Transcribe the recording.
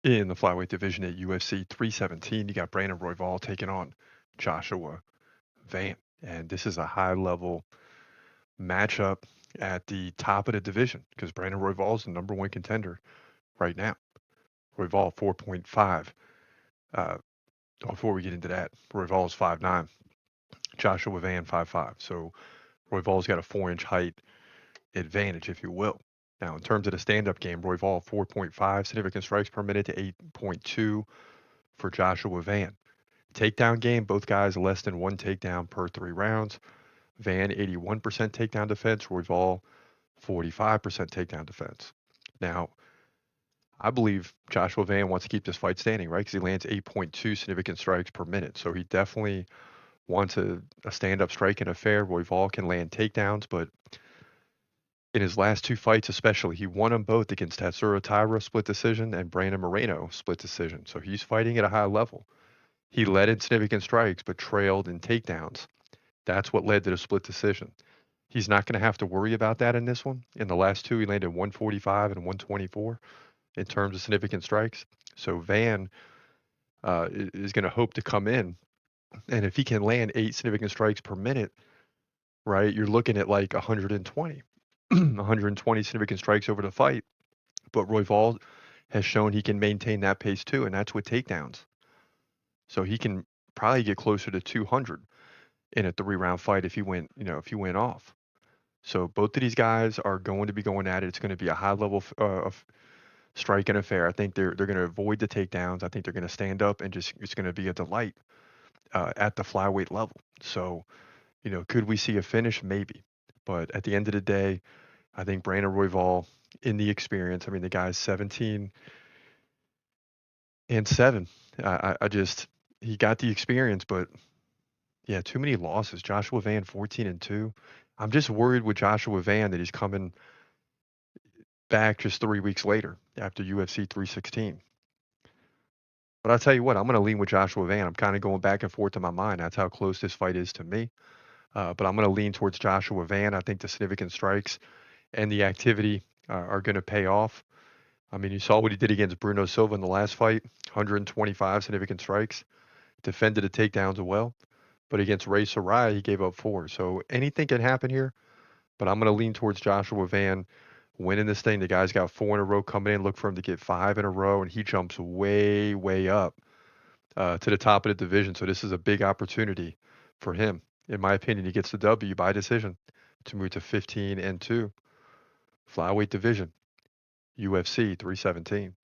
In the flyweight division at UFC 317, you got Brandon Royval taking on Joshua Van. And this is a high level matchup at the top of the division because Brandon Royval is the number one contender right now. Royval 4.5. Uh, Before we get into that, Royval is 5'9. Joshua Van 5'5. So Royval's got a 4-inch height advantage, if you will. Now, in terms of the stand up game, Royval 4.5 significant strikes per minute to 8.2 for Joshua Van. Takedown game, both guys less than one takedown per 3 rounds. Van 81% takedown defense, Royval 45% takedown defense. Now, I believe Joshua Van wants to keep this fight standing, right? Because he lands 8.2 significant strikes per minute. So he definitely wants a stand-up striking affair. Royval can land takedowns, but in his last two fights especially, he won them both against Tatsuro Taira split decision and Brandon Moreno split decision. So he's fighting at a high level. He led in significant strikes, but trailed in takedowns. That's what led to the split decision. He's not going to have to worry about that in this one. In the last two, he landed 145 and 124 in terms of significant strikes. So Van is going to hope to come in, and if he can land 8 significant strikes per minute, right, you're looking at like 120, 120 significant strikes over the fight. But Royval has shown he can maintain that pace too, and that's with takedowns. So he can probably get closer to 200 in a 3-round fight if he went, if he went off. So both of these guys are going to be going at it. It's going to be a high level of striking affair. I think they're going to avoid the takedowns. I think they're going to stand up and just it's going to be a delight at the flyweight level. So could we see a finish? Maybe, but at the end of the day, I think Brandon Royval in the experience. I mean, the guy's 17-7. I just he got the experience, but yeah, too many losses. Joshua Van 14-2. I'm just worried with Joshua Van that he's coming back just 3 weeks later after UFC 316. But I'll tell you what, I'm going to lean with Joshua Van. I'm kind of going back and forth in my mind. That's how close this fight is to me. But I'm going to lean towards Joshua Van. I think the significant strikes and the activity are going to pay off. I mean, you saw what he did against Bruno Silva in the last fight, 125 significant strikes, defended the takedowns well. But against Ray Sarai, he gave up 4. So anything can happen here. But I'm going to lean towards Joshua Van winning this thing. The guy's got 4 in a row coming in. Look for him to get 5 in a row, and he jumps way, way up to the top of the division. So this is a big opportunity for him. In my opinion, he gets the W by decision to move to 15-2 flyweight division, UFC 317.